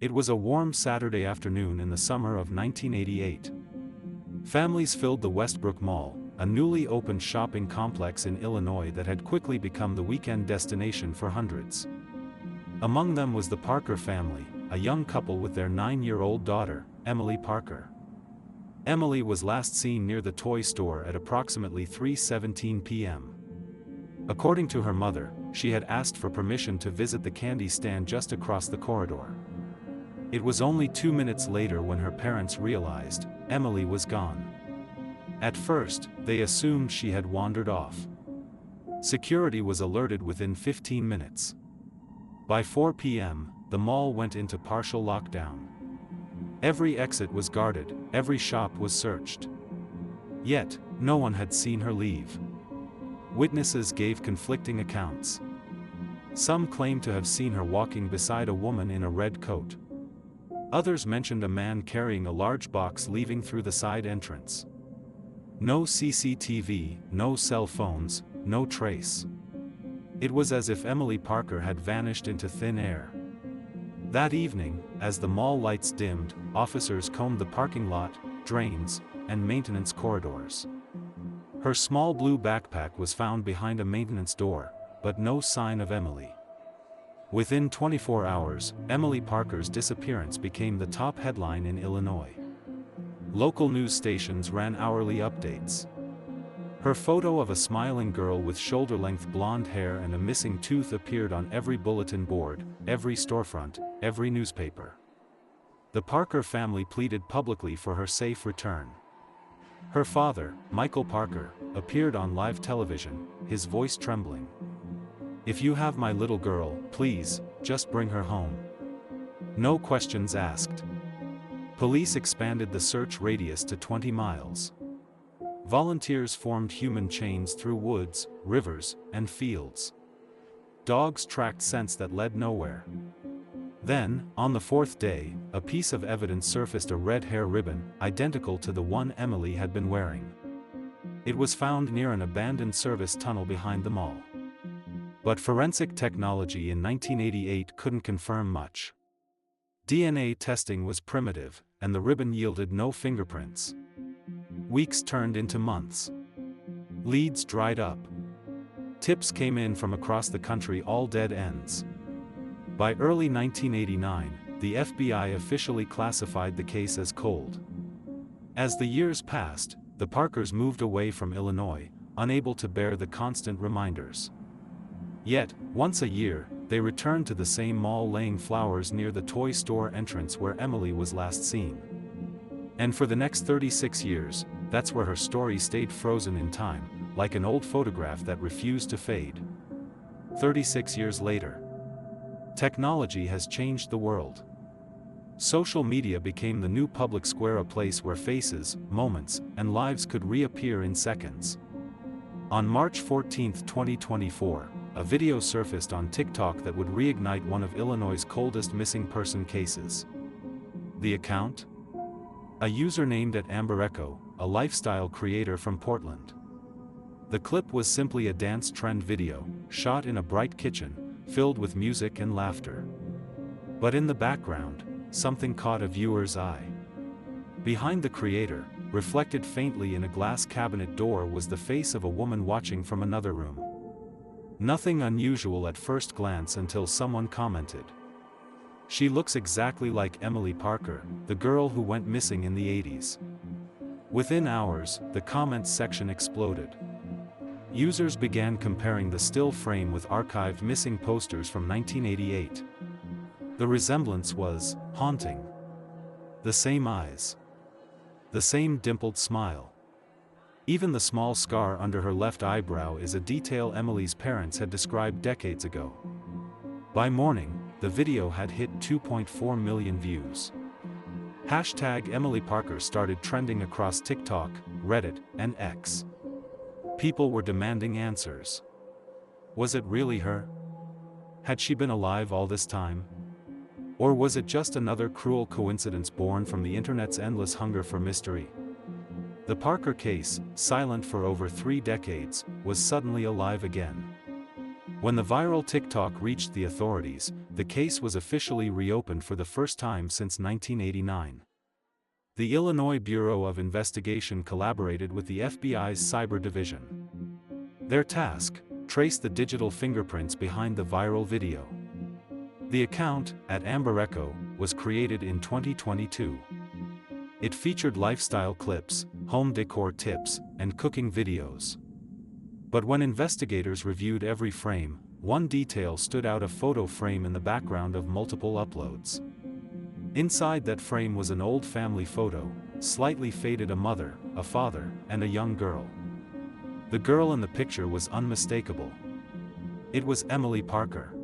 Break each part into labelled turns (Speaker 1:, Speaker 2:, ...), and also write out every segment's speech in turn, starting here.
Speaker 1: It was a warm Saturday afternoon in the summer of 1988. Families filled the Westbrook Mall, a newly opened shopping complex in Illinois that had quickly become the weekend destination for hundreds. Among them was the Parker family, a young couple with their 9-year-old daughter, Emily Parker. Emily was last seen near the toy store at approximately 3:17 p.m. According to her mother, she had asked for permission to visit the candy stand just across the corridor. It was only 2 minutes later when her parents realized Emily was gone. At first, they assumed she had wandered off. Security was alerted within 15 minutes. By 4 p.m., the mall went into partial lockdown. Every exit was guarded, every shop was searched. Yet, no one had seen her leave. Witnesses gave conflicting accounts. Some claimed to have seen her walking beside a woman in a red coat. Others mentioned a man carrying a large box leaving through the side entrance. No CCTV, no cell phones, no trace. It was as if Emily Parker had vanished into thin air. That evening, as the mall lights dimmed, officers combed the parking lot, drains, and maintenance corridors. Her small blue backpack was found behind a maintenance door, but no sign of Emily. Within 24 hours, Emily Parker's disappearance became the top headline in Illinois. Local news stations ran hourly updates. Her photo of a smiling girl with shoulder-length blonde hair and a missing tooth appeared on every bulletin board, every storefront, every newspaper. The Parker family pleaded publicly for her safe return. Her father, Michael Parker, appeared on live television, his voice trembling. "If you have my little girl, please, just bring her home. No questions asked." Police expanded the search radius to 20 miles. Volunteers formed human chains through woods, rivers, and fields. Dogs tracked scents that led nowhere. Then, on the fourth day, a piece of evidence surfaced: a red hair ribbon, identical to the one Emily had been wearing. It was found near an abandoned service tunnel behind the mall. But forensic technology in 1988 couldn't confirm much. DNA testing was primitive, and the ribbon yielded no fingerprints. Weeks turned into months. Leads dried up. Tips came in from across the country, all dead ends. By early 1989, the FBI officially classified the case as cold. As the years passed, the Parkers moved away from Illinois, unable to bear the constant reminders. Yet, once a year, they returned to the same mall, laying flowers near the toy store entrance where Emily was last seen. And for the next 36 years, that's where her story stayed frozen in time, like an old photograph that refused to fade. 36 years later. Technology has changed the world. Social media became the new public square, a place where faces, moments, and lives could reappear in seconds. On March 14, 2024, a video surfaced on TikTok that would reignite one of Illinois' coldest missing person cases. The account? A user named @AmberEcho, a lifestyle creator from Portland. The clip was simply a dance trend video, shot in a bright kitchen, filled with music and laughter. But in the background, something caught a viewer's eye. Behind the creator, reflected faintly in a glass cabinet door, was the face of a woman watching from another room. Nothing unusual at first glance until someone commented, "She looks exactly like Emily Parker, the girl who went missing in the 80s. Within hours, the comments section exploded. Users began comparing the still frame with archived missing posters from 1988. The resemblance was haunting. The same eyes. The same dimpled smile. Even the small scar under her left eyebrow is a detail Emily's parents had described decades ago. By morning, the video had hit 2.4 million views. #Emily Parker started trending across TikTok, Reddit, and X. People were demanding answers. Was it really her? Had she been alive all this time? Or was it just another cruel coincidence born from the internet's endless hunger for mystery? The Parker case, silent for over 3 decades, was suddenly alive again. When the viral TikTok reached the authorities, the case was officially reopened for the first time since 1989. The Illinois Bureau of Investigation collaborated with the FBI's Cyber Division. Their task: trace the digital fingerprints behind the viral video. The account, at Amber Echo, was created in 2022. It featured lifestyle clips, home decor tips, and cooking videos. But when investigators reviewed every frame, one detail stood out: a photo frame in the background of multiple uploads. Inside that frame was an old family photo, slightly faded: a mother, a father, and a young girl. The girl in the picture was unmistakable. It was Emily Parker.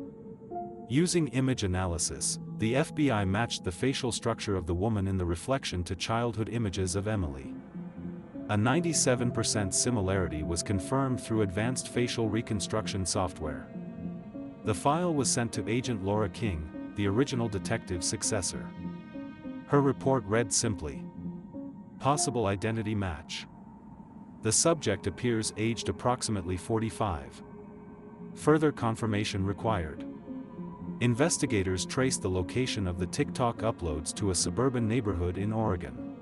Speaker 1: Using image analysis, the FBI matched the facial structure of the woman in the reflection to childhood images of Emily. A 97% similarity was confirmed through advanced facial reconstruction software. The file was sent to Agent Laura King, the original detective's successor. Her report read simply: possible identity match. The subject appears aged approximately 45. Further confirmation required. Investigators traced the location of the TikTok uploads to a suburban neighborhood in Oregon.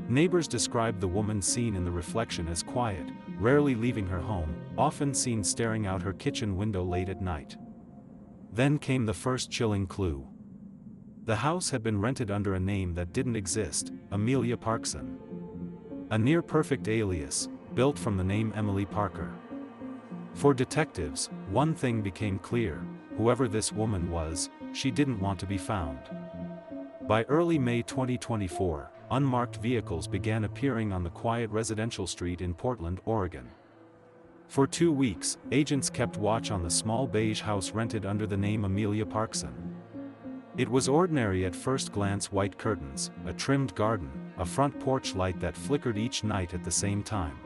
Speaker 1: Neighbors described the woman seen in the reflection as quiet, rarely leaving her home, often seen staring out her kitchen window late at night. Then came the first chilling clue. The house had been rented under a name that didn't exist: Amelia Parkson. A near-perfect alias, built from the name Emily Parker. For detectives, one thing became clear: whoever this woman was, she didn't want to be found. By early May 2024, unmarked vehicles began appearing on the quiet residential street in Portland, Oregon. For 2 weeks, agents kept watch on the small beige house rented under the name Amelia Parkson. It was ordinary at first glance: white curtains, a trimmed garden, a front porch light that flickered each night at the same time.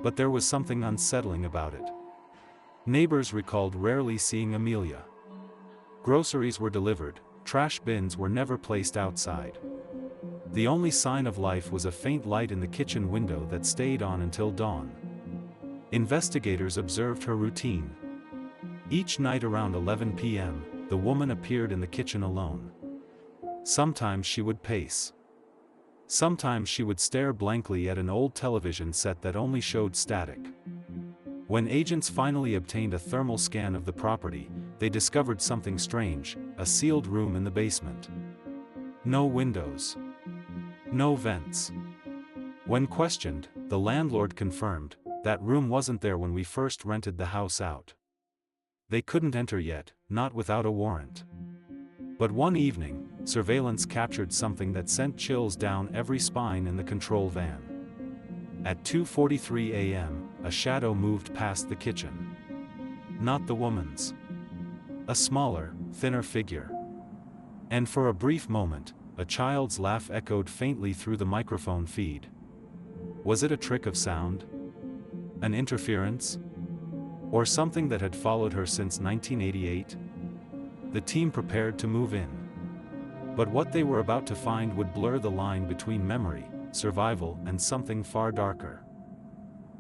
Speaker 1: But there was something unsettling about it. Neighbors recalled rarely seeing Amelia. Groceries were delivered, trash bins were never placed outside. The only sign of life was a faint light in the kitchen window that stayed on until dawn. Investigators observed her routine. Each night around 11 p.m., the woman appeared in the kitchen alone. Sometimes she would pace. Sometimes she would stare blankly at an old television set that only showed static. When agents finally obtained a thermal scan of the property, they discovered something strange: a sealed room in the basement. No windows. No vents. When questioned, the landlord confirmed that room wasn't there when we first rented the house out. They couldn't enter yet, not without a warrant. But one evening, surveillance captured something that sent chills down every spine in the control van. At 2:43 a.m., a shadow moved past the kitchen. Not the woman's. A smaller, thinner figure. And for a brief moment, a child's laugh echoed faintly through the microphone feed. Was it a trick of sound? An interference? Or something that had followed her since 1988? The team prepared to move in. But what they were about to find would blur the line between memory, survival, and something far darker.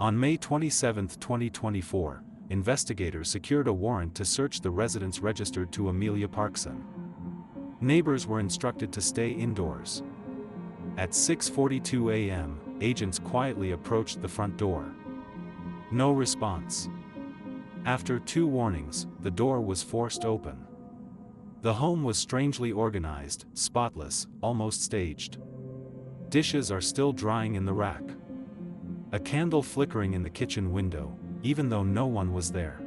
Speaker 1: On May 27, 2024, investigators secured a warrant to search the residence registered to Amelia Parkson. Neighbors were instructed to stay indoors. At 6:42 a.m., agents quietly approached the front door. No response. After 2 warnings, the door was forced open. The home was strangely organized, spotless, almost staged. Dishes are still drying in the rack. A candle flickering in the kitchen window, even though no one was there.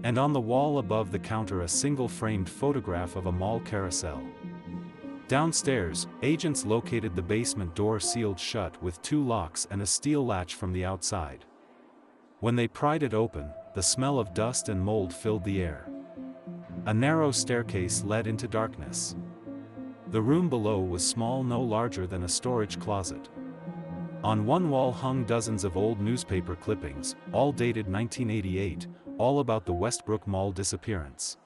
Speaker 1: And on the wall above the counter, a single framed photograph of a mall carousel. Downstairs, agents located the basement door sealed shut with 2 locks and a steel latch from the outside. When they pried it open, the smell of dust and mold filled the air. A narrow staircase led into darkness. The room below was small, no larger than a storage closet. On one wall hung dozens of old newspaper clippings, all dated 1988, all about the Westbrook Mall disappearance.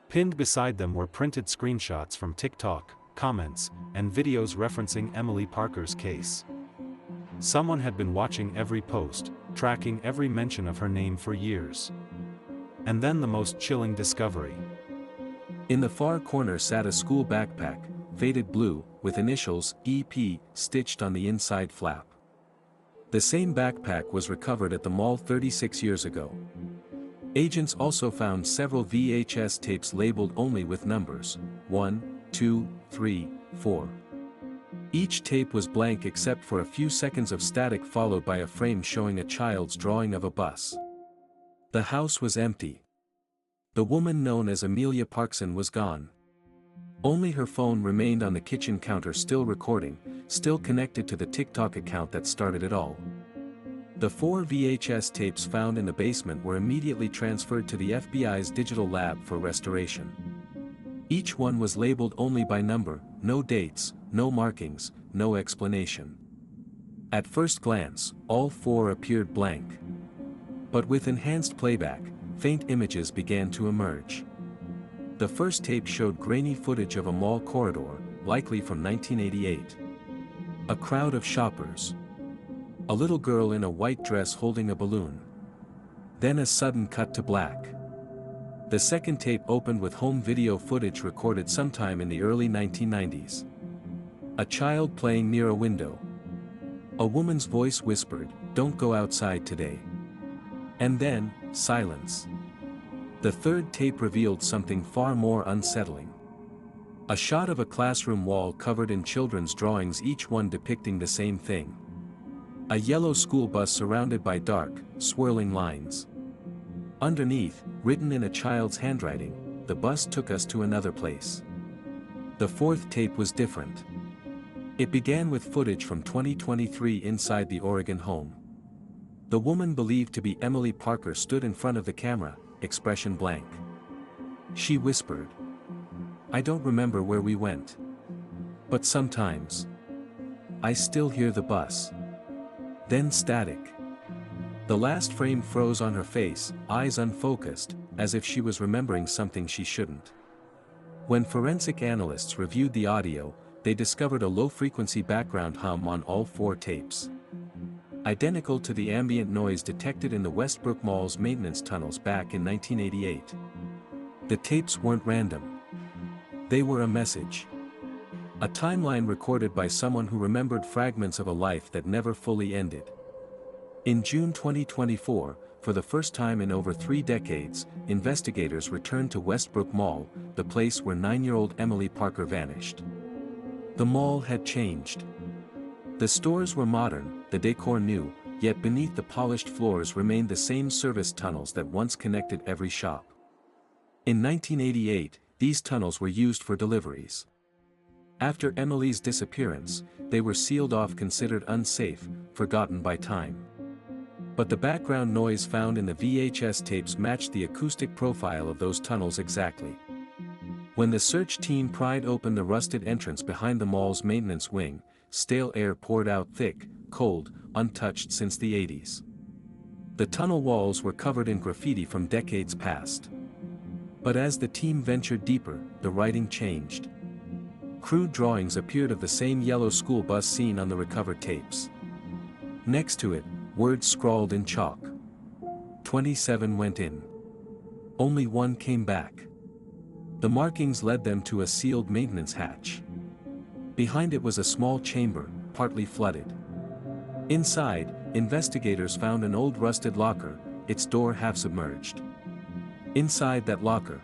Speaker 1: Pinned beside them were printed screenshots from TikTok, comments, and videos referencing Emily Parker's case. Someone had been watching every post, tracking every mention of her name for years. And then the most chilling discovery.
Speaker 2: In the far corner sat a school backpack, faded blue, with initials EP stitched on the inside flap. The same backpack was recovered at the mall 36 years ago. Agents also found several VHS tapes labeled only with numbers 1, 2, 3, 4. Each tape was blank except for a few seconds of static followed by a frame showing a child's drawing of a bus. The house was empty. The woman known as Amelia Parkson was gone. Only her phone remained on the kitchen counter, still recording, still connected to the TikTok account that started it all. The 4 VHS tapes found in the basement were immediately transferred to the FBI's digital lab for restoration. Each one was labeled only by number, no dates, no markings, no explanation. At first glance, all 4 appeared blank. But with enhanced playback, faint images began to emerge. The first tape showed grainy footage of a mall corridor, likely from 1988. A crowd of shoppers. A little girl in a white dress holding a balloon. Then a sudden cut to black. The second tape opened with home video footage recorded sometime in the early 1990s. A child playing near a window. A woman's voice whispered, "Don't go outside today." And then, silence. The third tape revealed something far more unsettling. A shot of a classroom wall covered in children's drawings, each one depicting the same thing. A yellow school bus surrounded by dark, swirling lines. Underneath, written in a child's handwriting, "The bus took us to another place." The fourth tape was different. It began with footage from 2023 inside the Oregon home. The woman believed to be Emily Parker stood in front of the camera, expression blank. She whispered, "I don't remember where we went. But sometimes I still hear the bus." Then static. The last frame froze on her face, eyes unfocused, as if she was remembering something she shouldn't. When forensic analysts reviewed the audio, they discovered a low-frequency background hum on all 4 tapes. Identical to the ambient noise detected in the Westbrook Mall's maintenance tunnels back in 1988. The tapes weren't random. They were a message. A timeline recorded by someone who remembered fragments of a life that never fully ended. In June 2024, for the first time in over 3 decades, investigators returned to Westbrook Mall, the place where 9-year-old Emily Parker vanished. The mall had changed. The stores were modern, the decor new, yet beneath the polished floors remained the same service tunnels that once connected every shop. In 1988, these tunnels were used for deliveries. After Emily's disappearance, they were sealed off, considered unsafe, forgotten by time. But the background noise found in the VHS tapes matched the acoustic profile of those tunnels exactly. When the search team pried open the rusted entrance behind the mall's maintenance wing, stale air poured out thick, cold, untouched since the 80s. The tunnel walls were covered in graffiti from decades past. But as the team ventured deeper, the writing changed. Crude drawings appeared of the same yellow school bus seen on the recovered tapes. Next to it, words scrawled in chalk. 27 went in. Only 1 came back. The markings led them to a sealed maintenance hatch. Behind it was a small chamber, partly flooded. Inside, investigators found an old rusted locker, its door half submerged. Inside that locker,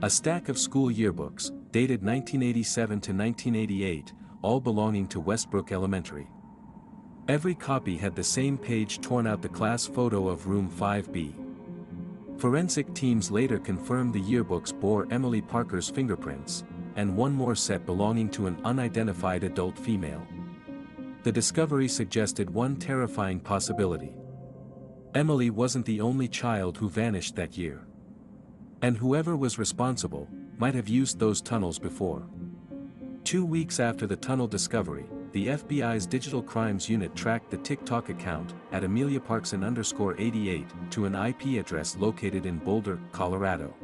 Speaker 2: a stack of school yearbooks, dated 1987 to 1988, all belonging to Westbrook Elementary. Every copy had the same page torn out, the class photo of room 5B. Forensic teams later confirmed the yearbooks bore Emily Parker's fingerprints, and one more set belonging to an unidentified adult female. The discovery suggested one terrifying possibility. Emily wasn't the only child who vanished that year. And whoever was responsible might have used those tunnels before. 2 weeks after the tunnel discovery, the FBI's Digital Crimes Unit tracked the TikTok account at Amelia Parkson _88 to an IP address located in Boulder, Colorado.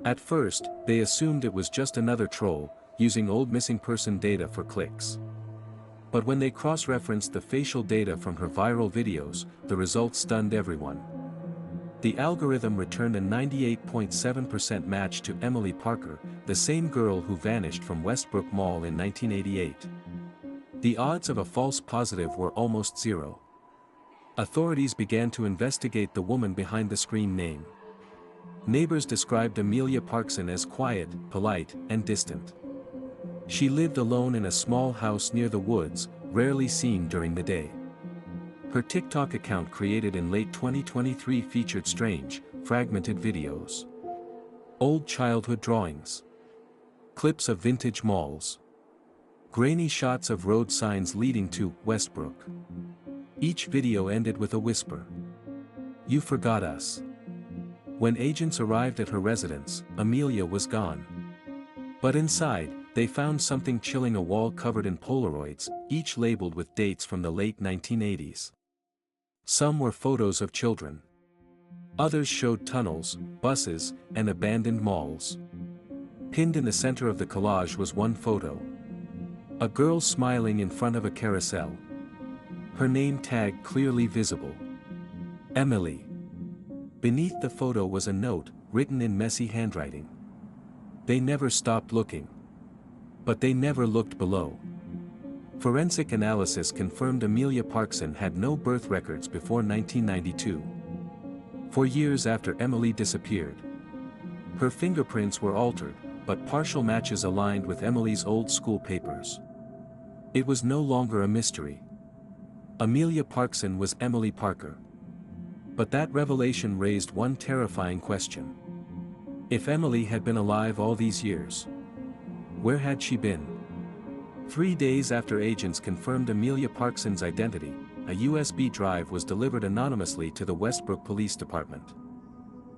Speaker 2: At first, they assumed it was just another troll, using old missing person data for clicks. But when they cross-referenced the facial data from her viral videos, the results stunned everyone. The algorithm returned a 98.7% match to Emily Parker, the same girl who vanished from Westbrook Mall in 1988. The odds of a false positive were almost zero. Authorities began to investigate the woman behind the screen name. Neighbors described Amelia Parkson as quiet, polite, and distant. She lived alone in a small house near the woods, rarely seen during the day. Her TikTok account created in late 2023 featured strange, fragmented videos. Old childhood drawings. Clips of vintage malls. Grainy shots of road signs leading to Westbrook. Each video ended with a whisper. "You forgot us." When agents arrived at her residence, Amelia was gone. But inside, they found something chilling: a wall covered in Polaroids, each labeled with dates from the late 1980s. Some were photos of children. Others showed tunnels, buses, and abandoned malls. Pinned in the center of the collage was one photo. A girl smiling in front of a carousel. Her name tag clearly visible. Emily. Beneath the photo was a note, written in messy handwriting. They never stopped looking. But they never looked below. Forensic analysis confirmed Amelia Parkson had no birth records before 1992. For years after Emily disappeared. Her fingerprints were altered, but partial matches aligned with Emily's old school papers. It was no longer a mystery. Amelia Parkson was Emily Parker. But that revelation raised one terrifying question. If Emily had been alive all these years, where had she been? 3 days after agents confirmed Amelia Parkson's identity, a USB drive was delivered anonymously to the Westbrook Police Department.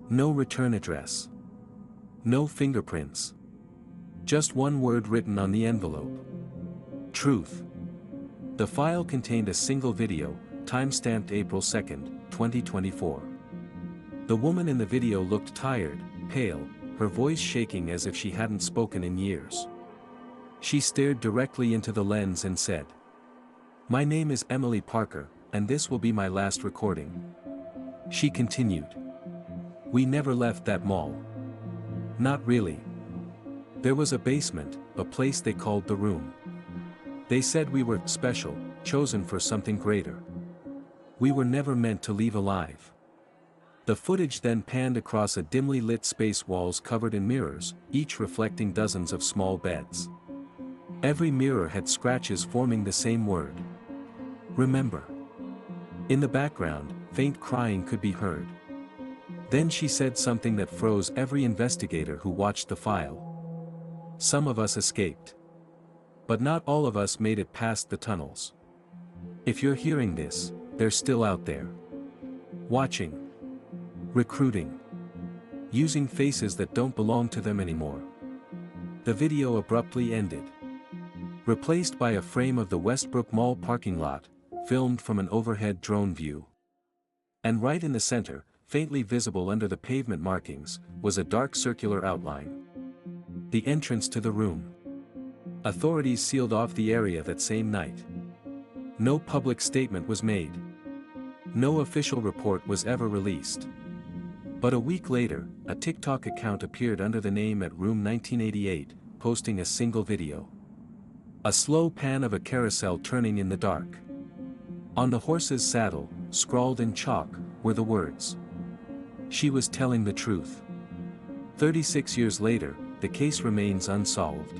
Speaker 2: No return address. No fingerprints. Just one word written on the envelope. Truth. The file contained a single video, time-stamped April 2, 2024. The woman in the video looked tired, pale, her voice shaking as if she hadn't spoken in years. She stared directly into the lens and said, "My name is Emily Parker, and this will be my last recording." She continued. "We never left that mall. Not really. There was a basement, a place they called the room. They said we were special, chosen for something greater. We were never meant to leave alive." The footage then panned across a dimly lit space, walls covered in mirrors, each reflecting dozens of small beds. Every mirror had scratches forming the same word. Remember. In the background, faint crying could be heard. Then she said something that froze every investigator who watched the file. "Some of us escaped. But not all of us made it past the tunnels. If you're hearing this, they're still out there. Watching. Recruiting. Using faces that don't belong to them anymore." The video abruptly ended. Replaced by a frame of the Westbrook Mall parking lot, filmed from an overhead drone view. And right in the center, faintly visible under the pavement markings, was a dark circular outline. The entrance to the room. Authorities sealed off the area that same night. No public statement was made. No official report was ever released. But a week later, a TikTok account appeared under the name at Room 1988, posting a single video. A slow pan of a carousel turning in the dark. On the horse's saddle, scrawled in chalk, were the words. She was telling the truth. 36 years later, the case remains unsolved.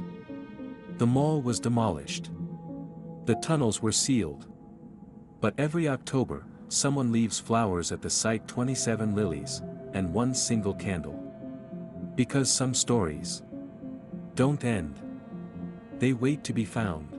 Speaker 2: The mall was demolished. The tunnels were sealed. But every October, someone leaves flowers at the site, 27 lilies, and one single candle. Because some stories don't end. They wait to be found.